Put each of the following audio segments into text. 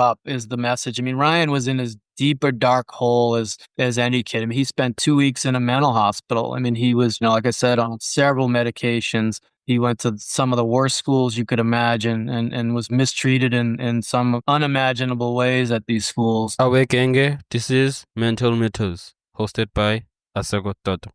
up is the message. I mean, Ryan was in as deep a dark hole as any kid. I mean, he spent 2 weeks in a mental hospital. I mean, he was, like I said, on several medications. He went to some of the worst schools you could imagine and was mistreated in some unimaginable ways at these schools. Awe Genge, this is Mental Mythos, hosted by Asagot Toto.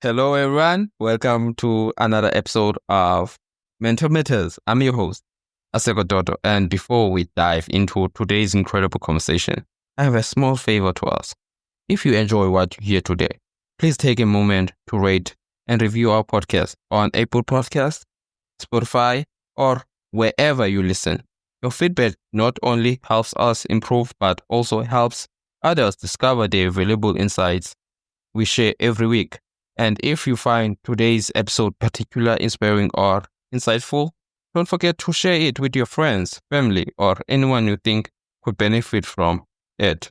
Hello, everyone. Welcome to another episode of Mental Mythos. I'm your host, Asagot Toto. And before we dive into today's incredible conversation, I have a small favor to ask. If you enjoy what you hear today, please take a moment to rate and review our podcast on Apple Podcasts, Spotify, or wherever you listen. Your feedback not only helps us improve, but also helps others discover the valuable insights we share every week. And if you find today's episode particularly inspiring or insightful, don't forget to share it with your friends, family, or anyone you think could benefit from it.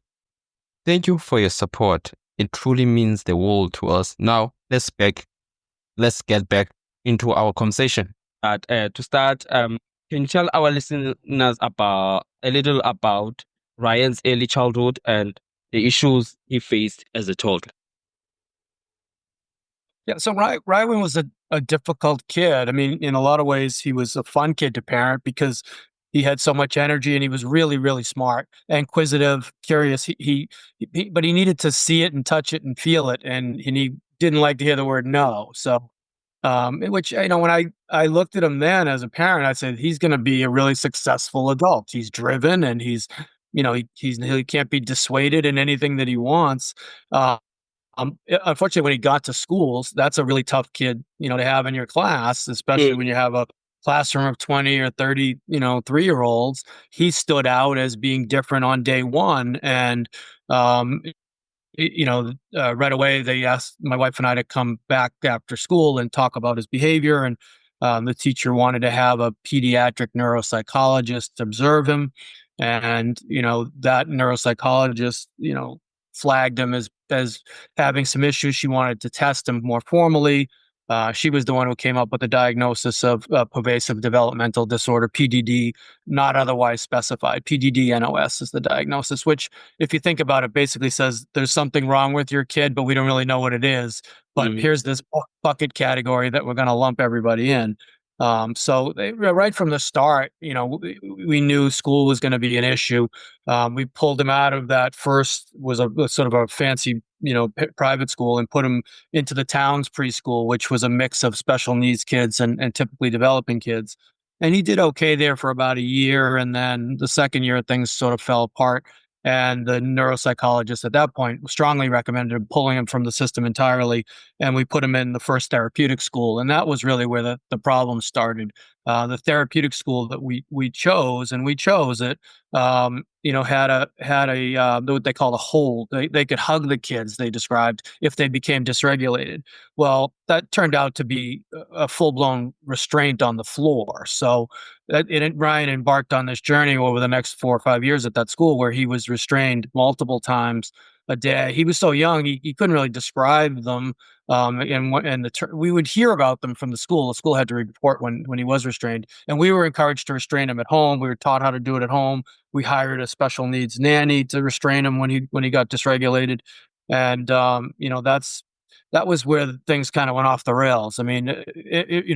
Thank you for your support. It truly means the world to us. Now, let's get back into our conversation. To start, can you tell our listeners a little about Ryan's early childhood and the issues he faced as a toddler? Yeah, so Ryan was a difficult kid. I mean, in a lot of ways, he was a fun kid to parent because he had so much energy and he was really, really smart, inquisitive, curious. But he needed to see it and touch it and feel it, and he didn't like to hear the word no. So, which when I looked at him then as a parent, I said he's going to be a really successful adult. He's driven and he can't be dissuaded in anything that he wants. Unfortunately, when he got to schools, that's a really tough kid, to have in your class, especially when you have a classroom of 20 or 30, 3-year-olds. He stood out as being different on day one. And, right away, they asked my wife and I to come back after school and talk about his behavior. And the teacher wanted to have a pediatric neuropsychologist observe him. And, that neuropsychologist, flagged him as having some issues. She wanted to test him more formally. She was the one who came up with the diagnosis of pervasive developmental disorder, PDD, not otherwise specified. PDD-NOS is the diagnosis, which, if you think about it, basically says there's something wrong with your kid, but we don't really know what it is. But here's this bucket category that we're going to lump everybody in. Right from the start, we knew school was going to be an issue. We pulled him out of that first was sort of a fancy, private school and put him into the town's preschool, which was a mix of special needs kids and typically developing kids. And he did okay there for about a year. And then the second year, things sort of fell apart. And the neuropsychologist at that point strongly recommended pulling him from the system entirely. And we put him in the first therapeutic school. And that was really where the problem started. The therapeutic school that we chose, and we chose it, had a what they call a hold. They could hug the kids, they described, if they became dysregulated. Well, that turned out to be a full-blown restraint on the floor. So Ryan embarked on this journey over the next 4 or 5 years at that school where he was restrained multiple times a day. He was so young, he couldn't really describe them. We would hear about them from the school. The school had to report when he was restrained, and we were encouraged to restrain him at home. We were taught how to do it at home. We hired a special needs nanny to restrain him when he got dysregulated, and that was where things kind of went off the rails. I mean,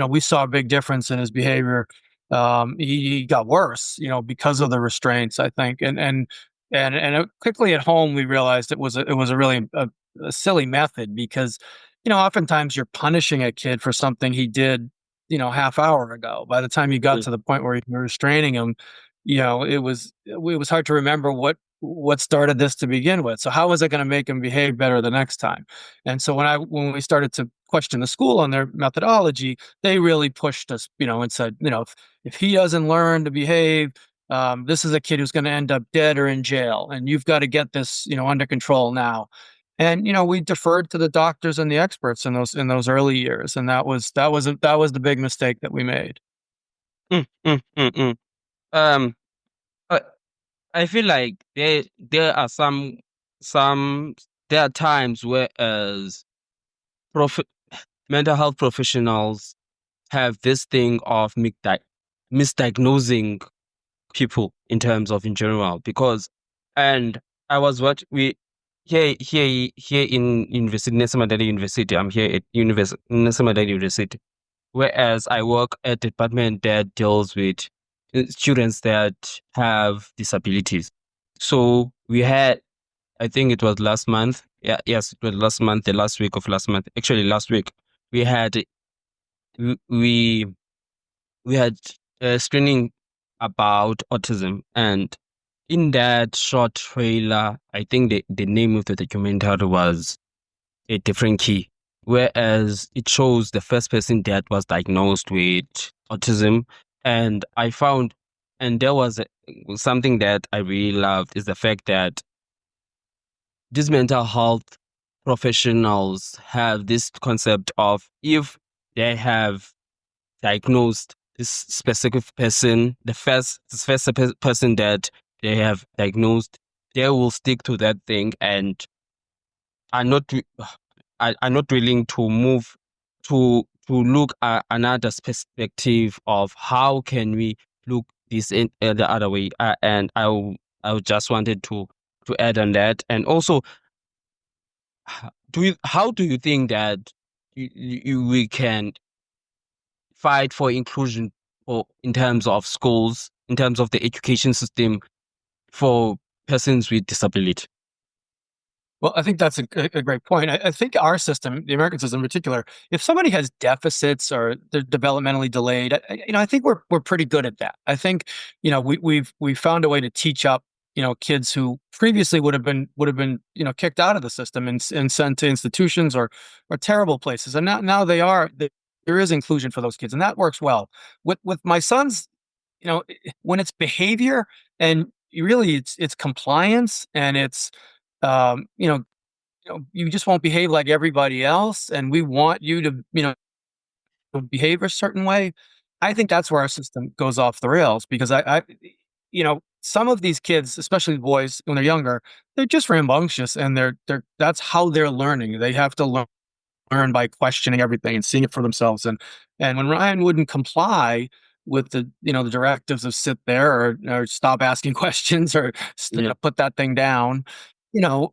we saw a big difference in his behavior. He got worse, because of the restraints, I think, and quickly at home we realized it was a really a silly method because, oftentimes you're punishing a kid for something he did, half hour ago. By the time you got to the point where you were restraining him, it was hard to remember what started this to begin with. So how was I going to make him behave better the next time? And so when we started to question the school on their methodology, they really pushed us, and said, if he doesn't learn to behave, this is a kid who's going to end up dead or in jail, and you've got to get this, under control now. And we deferred to the doctors and the experts in those early years, and that was the big mistake that we made. Mm, mm, mm, mm. Um, uh, I feel like there are some there are times where as prof mental health professionals have this thing of misdiagnosing people in terms of in general because and I was what we here in University Nelson Mandela University. I'm here at University Nelson Mandela University, whereas I work at a department that deals with students that have disabilities. So we had, I think it was last month. Yeah, yes, it was last month, the last week of last month. Actually, last week we had we we had a screening about autism, and in that short trailer, I think the name of the documentary was A Different Key, whereas it shows the first person that was diagnosed with autism. And I found, and there was something that I really loved is the fact that these mental health professionals have this concept of if they have diagnosed this specific person, person that they have diagnosed, they will stick to that thing and are not are not willing to move to look at another perspective of how can we look this in the other way. And I just wanted to add on that, and also how do you think that we can fight for inclusion or in terms of schools, in terms of the education system for persons with disability? Well, I think that's a great point. I think our system, the American system in particular, if somebody has deficits or they're developmentally delayed, I think we're pretty good at that. I think, we've found a way to teach up, kids who previously would have been, kicked out of the system and sent to institutions or terrible places, and now there is inclusion for those kids, and that works well. With my sons, when it's behavior and really it's compliance and it's um, you know, you just won't behave like everybody else, and we want you to, behave a certain way. I think that's where our system goes off the rails because some of these kids, especially boys when they're younger, they're just rambunctious and they're that's how they're learning. They have to learn by questioning everything and seeing it for themselves. And when Ryan wouldn't comply with the directives of sit there or stop asking questions or Yeah. put that thing down, you know,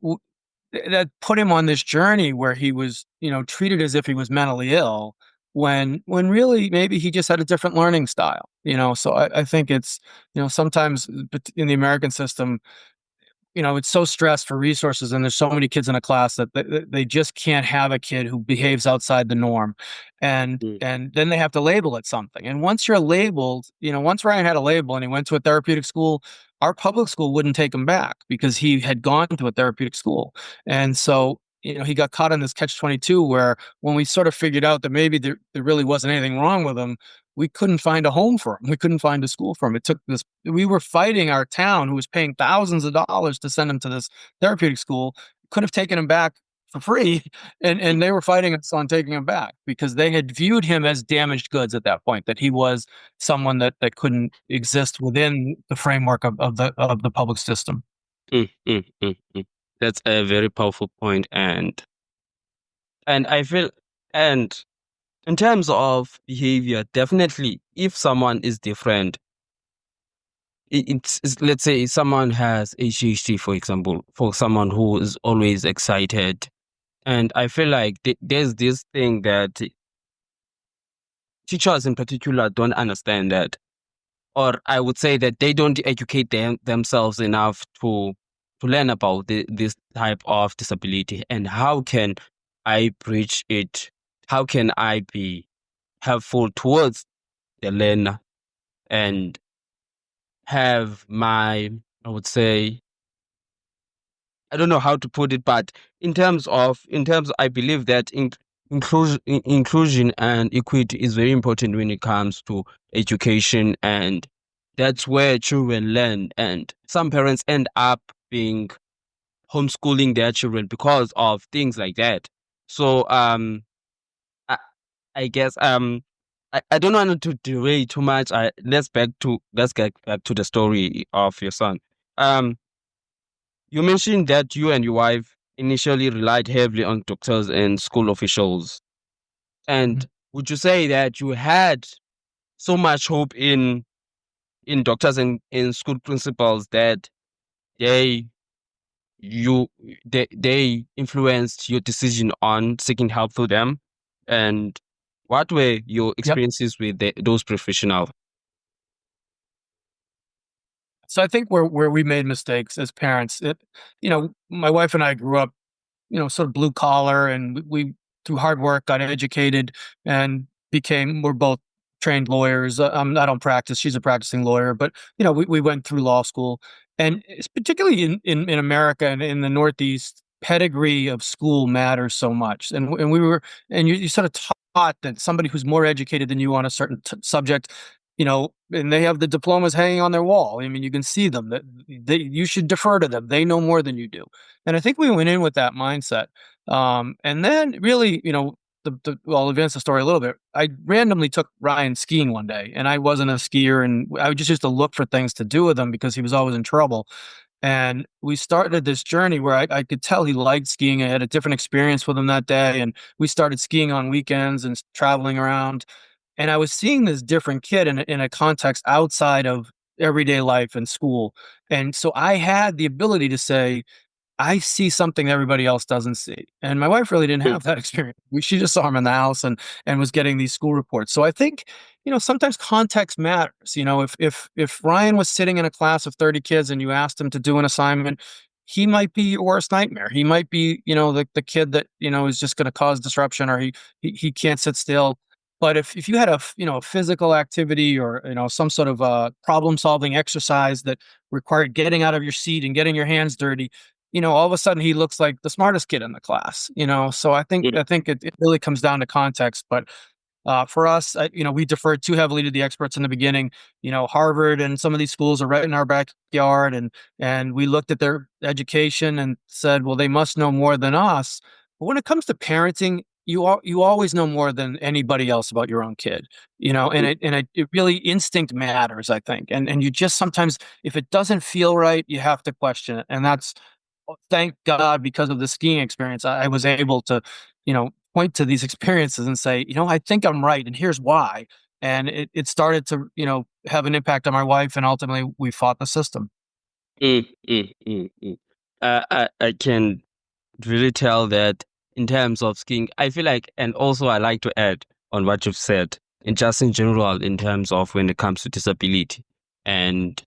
that put him on this journey where he was, treated as if he was mentally ill when really maybe he just had a different learning style, So I think it's, sometimes in the American system, it's so stressed for resources and there's so many kids in a class that they just can't have a kid who behaves outside the norm. And Mm, and then they have to label it something. And once you're labeled, once Ryan had a label and he went to a therapeutic school, our public school wouldn't take him back because he had gone to a therapeutic school. And so, he got caught in this catch-22 where when we sort of figured out that maybe there really wasn't anything wrong with him, we couldn't find a home for him. We couldn't find a school for him. It took this We were fighting our town who was paying thousands of dollars to send him to this therapeutic school, could have taken him back for free, and they were fighting us on taking him back because they had viewed him as damaged goods at that point, that he was someone that couldn't exist within the framework of the public system. mm, mm, mm, mm. That's a very powerful point, and I feel, and in terms of behavior, definitely, if someone is different, let's say someone has ADHD, for example, for someone who is always excited, and I feel like there's this thing that teachers in particular don't understand that, or I would say that they don't educate themselves enough to learn about this type of disability and how can I bridge it? How can I be helpful towards the learner and have my, I would say, I don't know how to put it, but I believe that inclusion and equity is very important when it comes to education, and that's where children learn. And some parents end up being homeschooling their children because of things like that. So I, I guess I don't want to derail too much. Let's get back to the story of your son. Um, you mentioned that you and your wife initially relied heavily on doctors and school officials. And Mhm. would you say that you had so much hope in doctors and in school principals that they you they influenced your decision on seeking help through them? And what were your Yep. experiences with those professionals? So I think where we made mistakes as parents, my wife and I grew up, sort of blue collar, and we through hard work got educated and we're both trained lawyers. I don't practice; she's a practicing lawyer, but we went through law school, and it's particularly in America and in the Northeast, pedigree of school matters so much, and we were and you sort of taught that somebody who's more educated than you on a certain subject, and they have the diplomas hanging on their wall. I mean, you can see them that you should defer to them. They know more than you do. And I think we went in with that mindset. And then really, well, I'll advance the story a little bit. I randomly took Ryan skiing one day, and I wasn't a skier, and I just used to look for things to do with him because he was always in trouble. And we started this journey where I could tell he liked skiing. I had a different experience with him that day, and we started skiing on weekends and traveling around. And I was seeing this different kid in a context outside of everyday life and school. And so I had the ability to say, I see something everybody else doesn't see. And my wife really didn't Mm, have that experience. She just saw him in the house and was getting these school reports. So I think, sometimes context matters. If Ryan was sitting in a class of 30 kids and you asked him to do an assignment, he might be your worst nightmare. He might be, the kid that, is just going to cause disruption, or he can't sit still. But if you had a physical activity, or, some sort of problem solving exercise that required getting out of your seat and getting your hands dirty, all of a sudden he looks like the smartest kid in the class. So I think mm, I think it really comes down to context. But for us, we deferred too heavily to the experts in the beginning. Harvard and some of these schools are right in our backyard, and we looked at their education and said, well, they must know more than us. But when it comes to parenting, you always know more than anybody else about your own kid. And mm, it really, instinct matters, I think. And you just sometimes, if it doesn't feel right, you have to question it. And that's, thank God, because of the skiing experience, I was able to, point to these experiences and say, I think I'm right, and here's why. And it started to, have an impact on my wife, and ultimately we fought the system. mm. I can really tell that in terms of skiing, I feel like, and also I like to add on what you've said, and just in general, in terms of when it comes to disability, and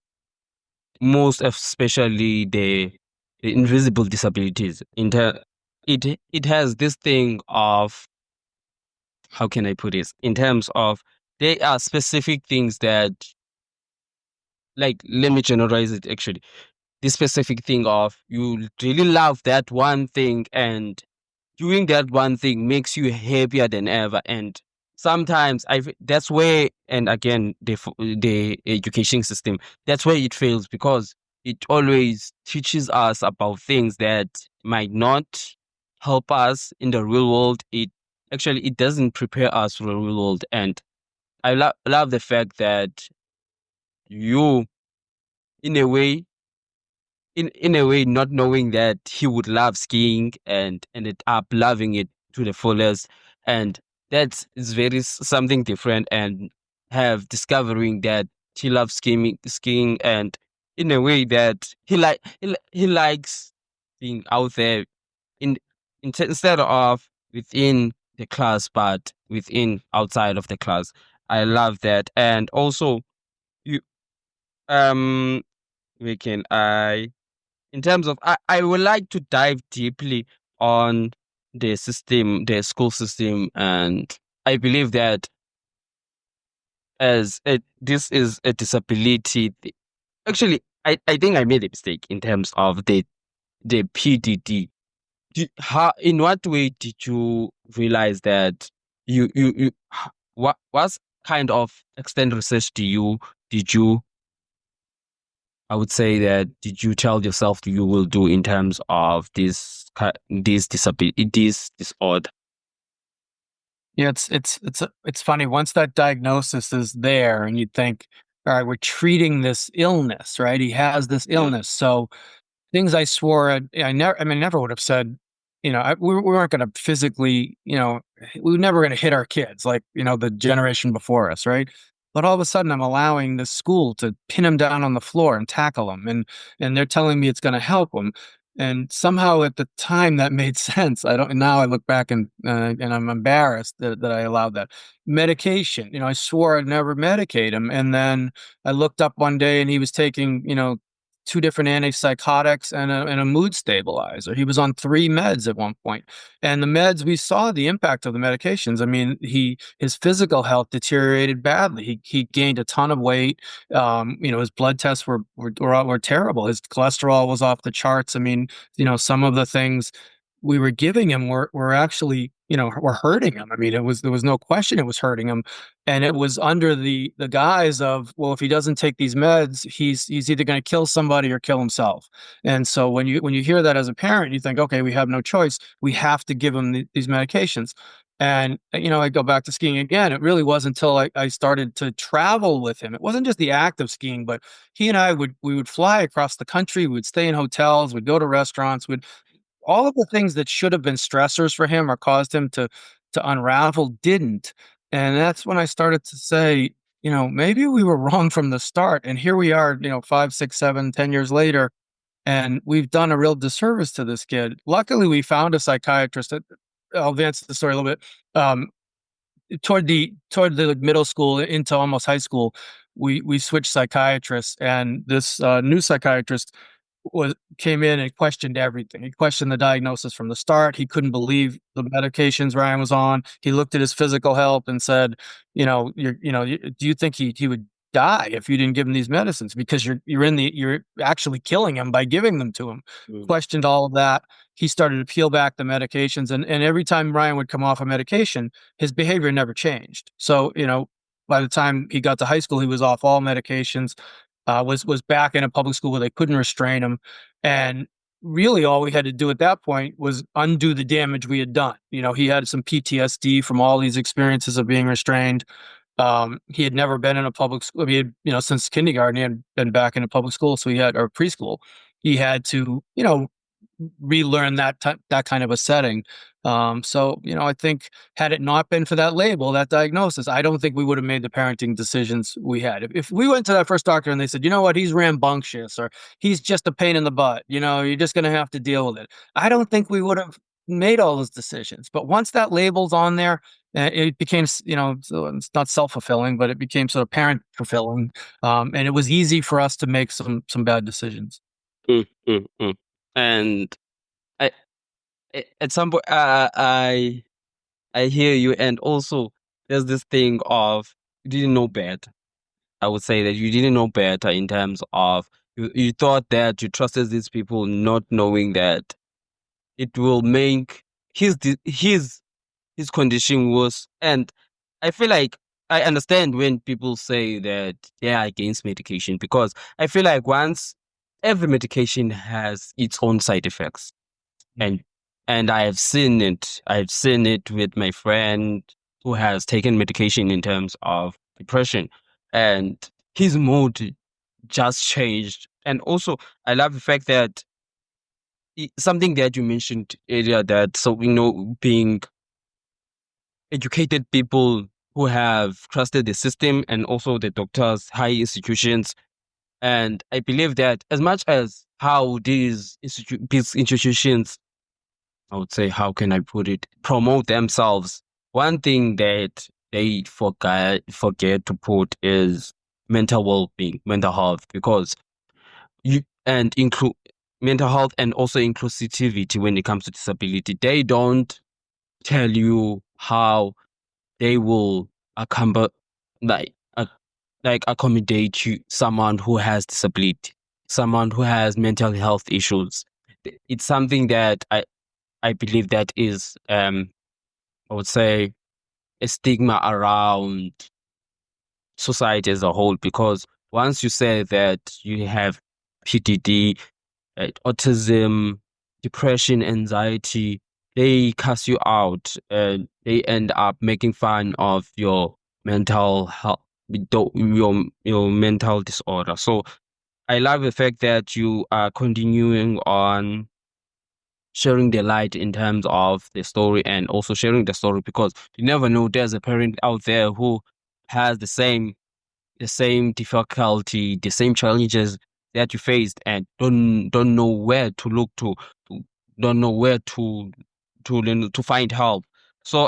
most especially the invisible disabilities. It has this thing of, how can I put this? In terms of, there are specific things that, like, let me generalize it actually. This specific thing of, you really love that one thing, and doing that one thing makes you happier than ever. And sometimes that's where, and again, the education system, that's where it fails, because it always teaches us about things that might not help us in the real world. It doesn't prepare us for the real world. And I love the fact that you, in a way, in a way, not knowing that he would love skiing, and ended up loving it to the fullest. And that's is very something different. And have discovering that he loves skiing, and in a way that he likes being out there, in, instead of within the class, but within outside of the class. I love that. And also, you um we can I in terms of, I would like to dive deeply on the school system. And I believe that, this is a disability. Actually, I think I made a mistake in terms of the PDD. In what way did you realize that what kind of extent research did you I would say that, did you tell yourself you will do in terms of this disability, this disorder? Yeah, it's funny. Once that diagnosis is there, and you think, all right, we're treating this illness, right? He has this Yeah. illness, so things I swore I mean, never would have said, we weren't going to physically, we were never going to hit our kids like, the generation before us, right? But all of a sudden, I'm allowing the school to pin them down on the floor and tackle them, and they're telling me it's going to help them. And somehow, at the time, that made sense. I don't. Now I look back and I'm embarrassed that I allowed that medication. I swore I'd never medicate him, and then I looked up one day and he was taking, two different antipsychotics and a mood stabilizer. He was on 3 meds at one point. And the meds, we saw the impact of the medications. I mean, his physical health deteriorated badly. He gained a ton of weight. His blood tests were terrible. His cholesterol was off the charts. I mean, some of the things we were giving him were actually, were hurting him. I mean, there was no question it was hurting him. And it was under the guise of, well, if he doesn't take these meds, he's either going to kill somebody or kill himself. And so when you hear that as a parent, you think, okay, we have no choice. We have to give him these medications. And I go back to skiing again. It really wasn't until I started to travel with him. It wasn't just the act of skiing, but he and we would fly across the country. We would stay in hotels. We'd go to restaurants. We'd all of the things that should have been stressors for him or caused him to unravel didn't. And that's when I started to say, maybe we were wrong from the start. And here we are, 5, 6, 7, 10 years later, and we've done a real disservice to this kid. Luckily, we found a psychiatrist. I'll advance the story a little bit. Toward the middle school into almost high school, we switched psychiatrists, and this new psychiatrist came in and questioned everything. He questioned the diagnosis from the start. He couldn't believe the medications Ryan was on. He looked at his physical health and said, do you think he would die if you didn't give him these medicines? Because you're actually killing him by giving them to him. Questioned all of that. He started to peel back the medications, and every time Ryan would come off a medication, his behavior never changed. So, by the time he got to high school, he was off all medications, was back in a public school where they couldn't restrain him. And really all we had to do at that point was undo the damage we had done. He had some PTSD from all these experiences of being restrained. He had never been in a public school. He had, since kindergarten, he had been back in a public school. So or preschool. He had to, relearn that kind of a setting. So, I think had it not been for that label, that diagnosis, I don't think we would have made the parenting decisions we had. If we went to that first doctor and they said, you know what, he's rambunctious or he's just a pain in the butt, you're just going to have to deal with it. I don't think we would have made all those decisions. But once that label's on there, it became, so it's not self-fulfilling, but it became sort of parent fulfilling. And it was easy for us to make some bad decisions. Mm, mm, mm. And I, at some point, I hear you, and also there's this thing of you didn't know better. I would say that you didn't know better in terms of you thought that you trusted these people, not knowing that it will make his condition worse. And I feel like I understand when people say that they are against medication, because I feel like once every medication has its own side effects, and I have seen it. I've seen it with my friend who has taken medication in terms of depression, and his mood just changed. And also, I love the fact that something that you mentioned earlier, that being educated people who have trusted the system and also the doctors, high institutions. And I believe that as much as how these institutions, I would say, how can I put it, promote themselves, one thing that they forget to put is mental well-being, mental health, because you and include mental health and also inclusivity when it comes to disability. They don't tell you how they will accommodate, like accommodate you, someone who has disability, someone who has mental health issues. It's something that I believe that is I would say a stigma around society as a whole, because once you say that you have PTD, autism, depression, anxiety, they cast you out and they end up making fun of your mental health, your mental disorder. So I love the fact that you are continuing on sharing the light in terms of the story and also sharing the story because you never know there's a parent out there who has the same difficulty, the same challenges that you faced, and don't know where to look to don't know where to find help. So,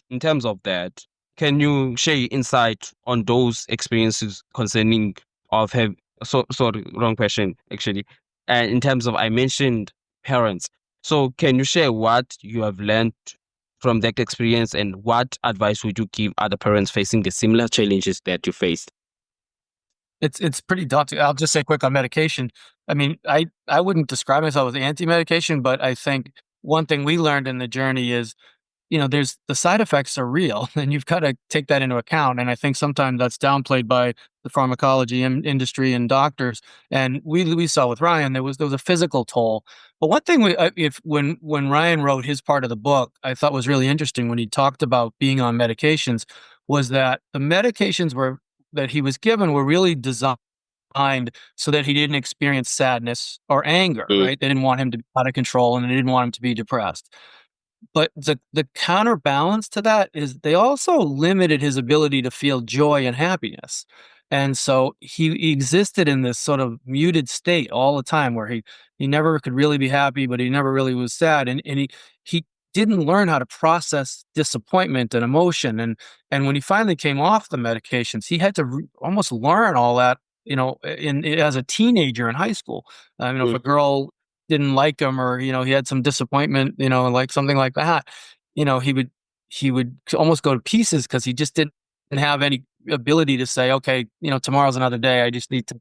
in terms of that, can you share your insight on those experiences concerning of have so sorry, wrong question actually. And in terms of I mentioned parents, so can you share what you have learned from that experience and what advice would you give other parents facing the similar challenges that you faced? It's pretty daunting. I'll just say quick on medication. I mean, I wouldn't describe myself as anti-medication, but I think one thing we learned in the journey is, there's the side effects are real, and you've gotta take that into account, and I think sometimes that's downplayed by the pharmacology industry and doctors, and we saw with Ryan, there was a physical toll. But one thing if when Ryan wrote his part of the book, I thought was really interesting when he talked about being on medications, was that the medications that he was given were really designed so that he didn't experience sadness or anger, Mm, right? They didn't want him to be out of control, and they didn't want him to be depressed. But the counterbalance to that is they also limited his ability to feel joy and happiness. And so he existed in this sort of muted state all the time where he never could really be happy, but he never really was sad. And he didn't learn how to process disappointment and emotion. And when he finally came off the medications, he had to almost learn all that, in as a teenager in high school. If mm, a girl didn't like him or, he had some disappointment, like something like that, he would almost go to pieces because he just didn't have any ability to say, okay, tomorrow's another day. I just need to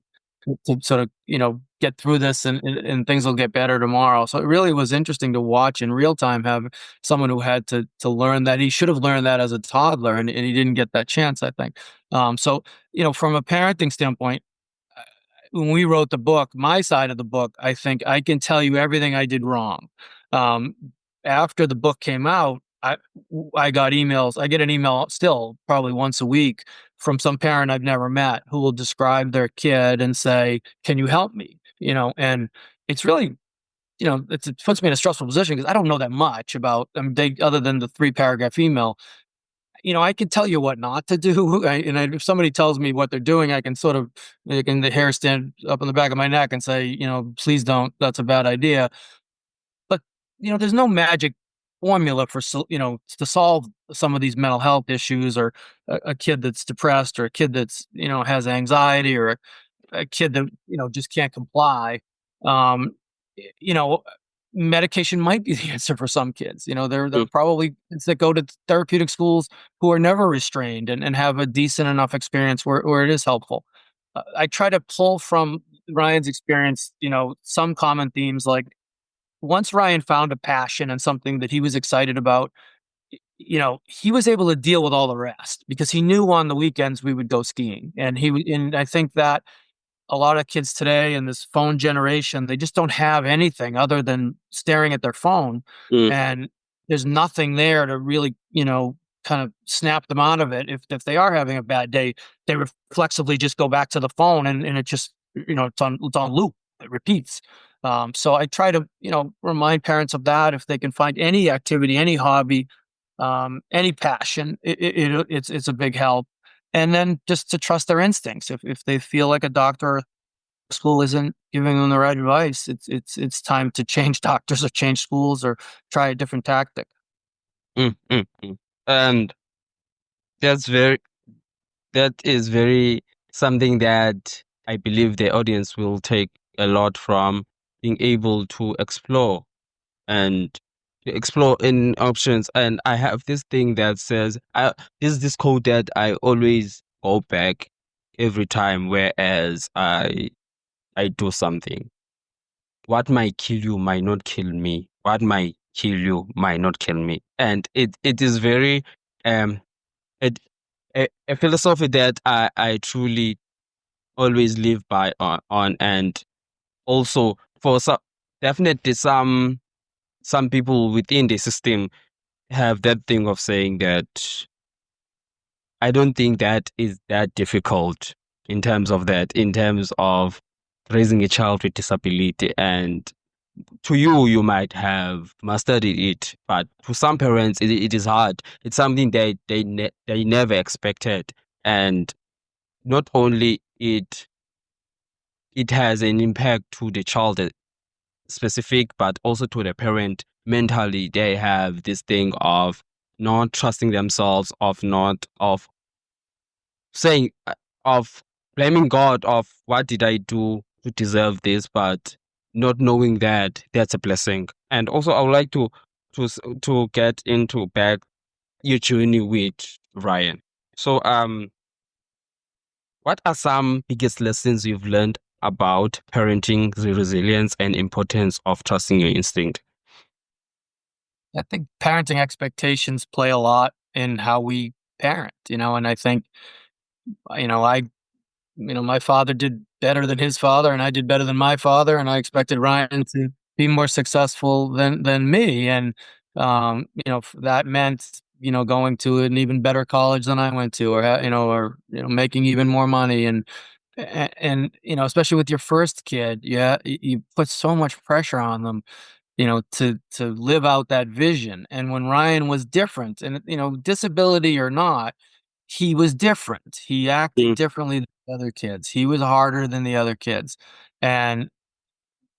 sort of, get through this and things will get better tomorrow. So it really was interesting to watch in real time, have someone who had to learn that. He should have learned that as a toddler, and he didn't get that chance, I think. So, from a parenting standpoint, when we wrote the book, my side of the book, I think I can tell you everything I did wrong. Um, After the book came out, I got emails. I get an email still probably once a week from some parent I've never met who will describe their kid and say, "Can you help me?" And it's really, it puts me in a stressful position because I don't know that much about they other than the 3 paragraph email. I can tell you what not to do, if somebody tells me what they're doing, I can sort of making the hair stand up on the back of my neck and say, "Please don't. That's a bad idea." But, there's no magic formula for to solve some of these mental health issues or a kid that's depressed or a kid that's, has anxiety or a kid that just can't comply. um you know Medication might be the answer for some kids. There mm, are probably kids that go to therapeutic schools who are never restrained and have a decent enough experience where it is helpful. I try to pull from Ryan's experience, some common themes, like once Ryan found a passion and something that he was excited about, he was able to deal with all the rest because he knew on the weekends we would go skiing, and I think that a lot of kids today in this phone generation, they just don't have anything other than staring at their phone, mm, and there's nothing there to really, kind of snap them out of it. If they are having a bad day, they reflexively just go back to the phone, and it just, it's on loop. It repeats. So I try to, remind parents of that. If they can find any activity, any hobby, any passion, it's a big help. And then just to trust their instincts. If they feel like a doctor or school isn't giving them the right advice, it's time to change doctors or change schools or try a different tactic. mm. And that's very that is very something that I believe the audience will take a lot from being able to and explore in options. And I have this thing that says, this quote that I always go back every time, whereas I do something. What might kill you might not kill me. What might kill you might not kill me. And it is very um it, a philosophy that I truly always live by on and also for some definitely some some people within the system have that thing of saying that I don't think that is that difficult in terms of raising a child with disability. And to you, you might have mastered it, but to some parents, it is hard. It's something they never expected, and not only it has an impact to the child specific, but also to the parent mentally. They have this thing of not trusting themselves, of saying of blaming God of what did I do to deserve this, but not knowing that that's a blessing. And also, I would like to get into back your journey with Ryan. So, what are some biggest lessons you've learned about parenting, the resilience and importance of trusting your instinct? I think parenting expectations play a lot in how we parent, and I think, you know, I my father did better than his father, and I did better than my father, and I expected Ryan to be more successful than me, and that meant going to an even better college than I went to, or making even more money, and especially with your first kid, yeah, you put so much pressure on them, to live out that vision. And when Ryan was different, and disability or not, he was different. He acted Mm, differently than the other kids. He was harder than the other kids. And,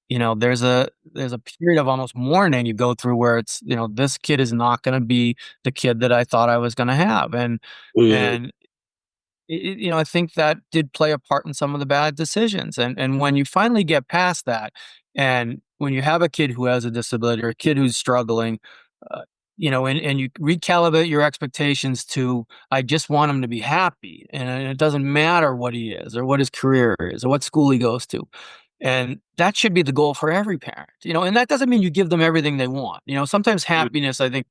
there's a period of almost mourning you go through where it's, this kid is not gonna be the kid that I thought I was gonna have. mm, And I think that did play a part in some of the bad decisions. And when you finally get past that, and when you have a kid who has a disability or a kid who's struggling, uh, and you recalibrate your expectations to, I just want him to be happy, and it doesn't matter what he is or what his career is or what school he goes to. And that should be the goal for every parent, and that doesn't mean you give them everything they want. Sometimes mm, happiness, I think,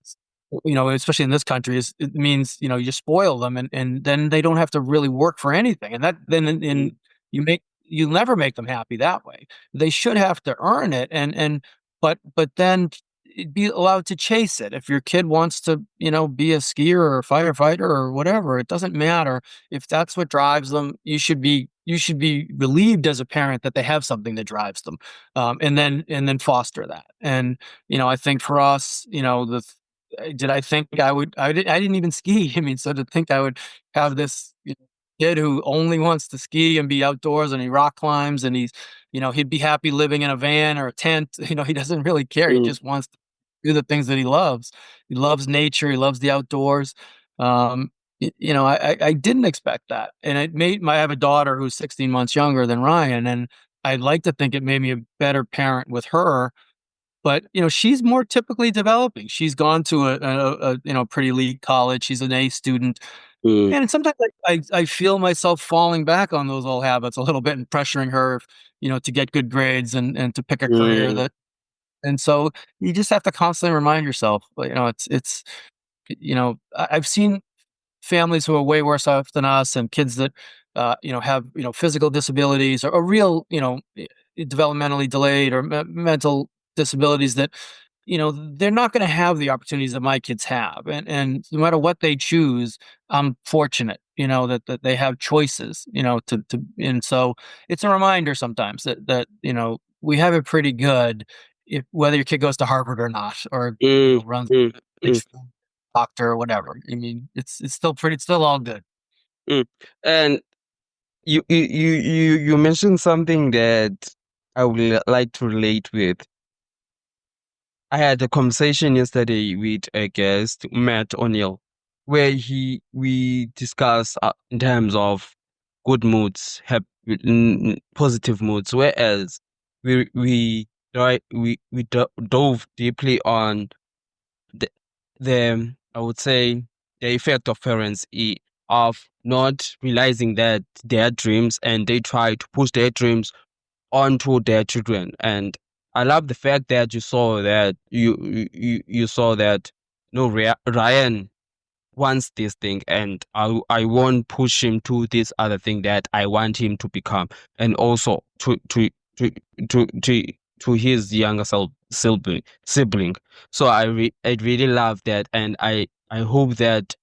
especially in this country, it means, you spoil them, and then they don't have to really work for anything. And that then mm, you never make them happy that way. They should have to earn it, but then be allowed to chase it. If your kid wants to, be a skier or a firefighter or whatever, it doesn't matter. If that's what drives them, you should be relieved as a parent that they have something that drives them, and then foster that. And I think for us, did I think I would? I didn't even ski. I mean, so to think I would have this kid who only wants to ski and be outdoors, and he rock climbs, and he'd be happy living in a van or a tent. He doesn't really care. He mm, just wants to do the things that he loves. He loves nature. He loves the outdoors. Um, I didn't expect that, and I have a daughter who's 16 months younger than Ryan, and I'd like to think it made me a better parent with her. But, she's more typically developing. She's gone to a pretty elite college. She's an A student. mm, And sometimes I feel myself falling back on those old habits a little bit and pressuring her, to get good grades and to pick a career mm, that. And so you just have to constantly remind yourself, I've seen families who are way worse off than us, and kids that, have, physical disabilities, or real, developmentally delayed, or mental disabilities that, they're not going to have the opportunities that my kids have. And no matter what they choose, I'm fortunate, that they have choices, and so it's a reminder sometimes that, we have it pretty good, if whether your kid goes to Harvard or not, or, mm, runs mm, a mm, doctor or whatever. I mean, it's still all good. mm. And you mentioned something that I would like to relate with. I had a conversation yesterday with a guest, Matt O'Neill, where we discussed in terms of good moods, positive moods, whereas we dove deeply on the, the I would say the effect of parents of not realizing that their dreams, and they try to push their dreams onto their children. And I love the fact that you saw that you saw that no, Ryan wants this thing, and I won't push him to this other thing that I want him to become, and also to to his younger sibling. So I really love that, and I hope that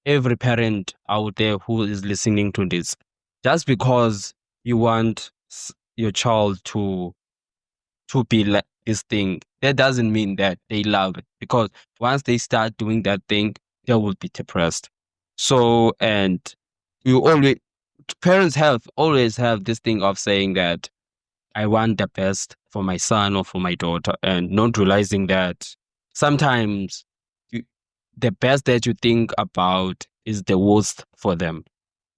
every parent out there who is listening to this, just because you want your child to be like this thing, that doesn't mean that they love it. Because once they start doing that thing, they will be depressed. So, and you always, parents always have this thing of saying that I want the best for my son or for my daughter, and not realizing that sometimes the best that you think about is the worst for them.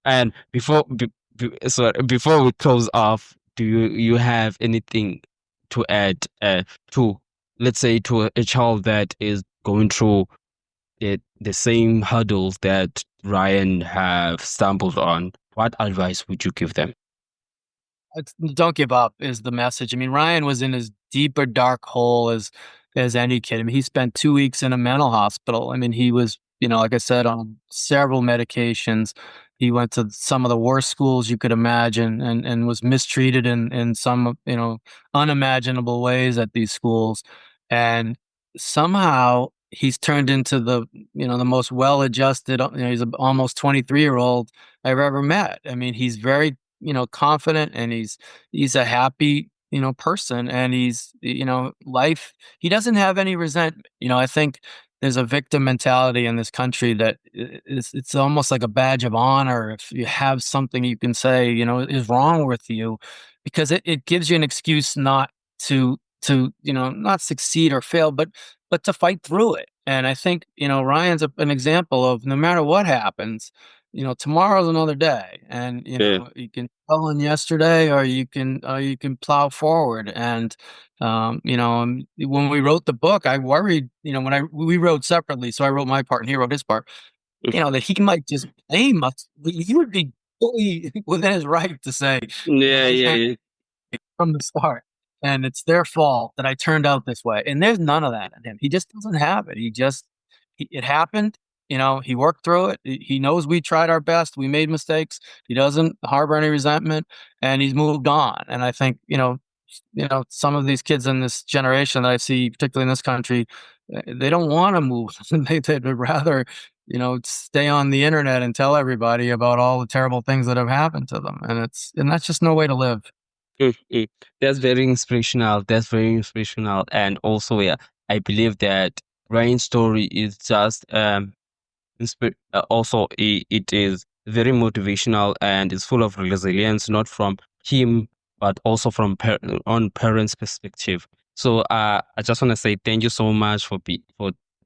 And before we close off, do you have anything to add to, let's say, to a child that is going through the same hurdles that Ryan have stumbled on? What advice would you give them? Don't give up is the message. I mean, Ryan was in as deep a dark hole as any kid. I mean, he spent 2 weeks in a mental hospital. I mean, he was, like I said, on several medications. He went to some of the worst schools you could imagine, and was mistreated in some, unimaginable ways at these schools. And somehow he's turned into the most well-adjusted, he's an almost 23-year-old I've ever met. I mean, he's very, confident, and he's a happy, person, and he's, life, he doesn't have any resentment. I think there's a victim mentality in this country that it's almost like a badge of honor if you have something you can say, is wrong with you, because it gives you an excuse not to, not succeed or fail, but to fight through it. And I think, Ryan's an example of no matter what happens, tomorrow's another day, and Yeah. you can dwell on yesterday, or you can plow forward. And when we wrote the book, I worried, when we wrote separately, so I wrote my part and he wrote his part, that he might just blame us. He would be fully within his right to say, Yeah, they yeah, can't yeah. from the start, and it's their fault that I turned out this way. And there's none of that in him. He just doesn't have it. It happened. He worked through it. He knows we tried our best. We made mistakes. He doesn't harbor any resentment, and he's moved on. And I think, some of these kids in this generation that I see, particularly in this country, they don't want to move. They'd rather, stay on the internet and tell everybody about all the terrible things that have happened to them. And that's just no way to live. Mm. That's very inspirational. That's very inspirational. And also, yeah, I believe that Ryan's story is just also it is very motivational, and it's full of resilience, not from him but also from on parents' perspective. So I just want to say thank you so much for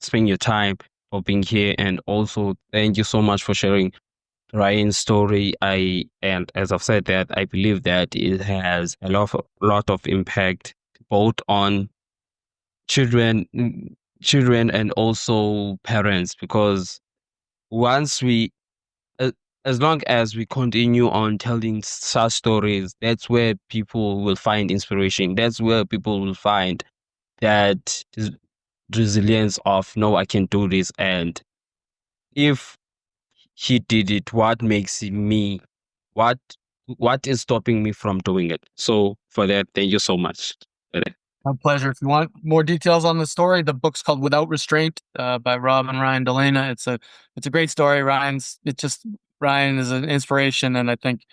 spending your time, for being here, and also thank you so much for sharing Ryan's story. And as I've said, that I believe that it has a lot of impact both on children children and also parents, because once we uh, as long as we continue on telling such stories, that's where people will find inspiration. That's where people will find that resilience of, no, I can do this. And if he did it, what makes me, what what is stopping me from doing it? So for that, thank you so much for that. My pleasure. If you want more details on the story, the book's called Without Restraint, by Rob and Ryan Delena. It's a great story. Ryan is an inspiration, and I think,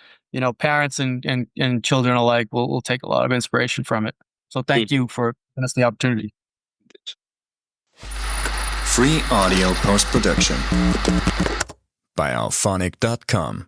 parents and children alike will take a lot of inspiration from it. So thank you for giving us the opportunity. Free audio post-production by alphonic.com.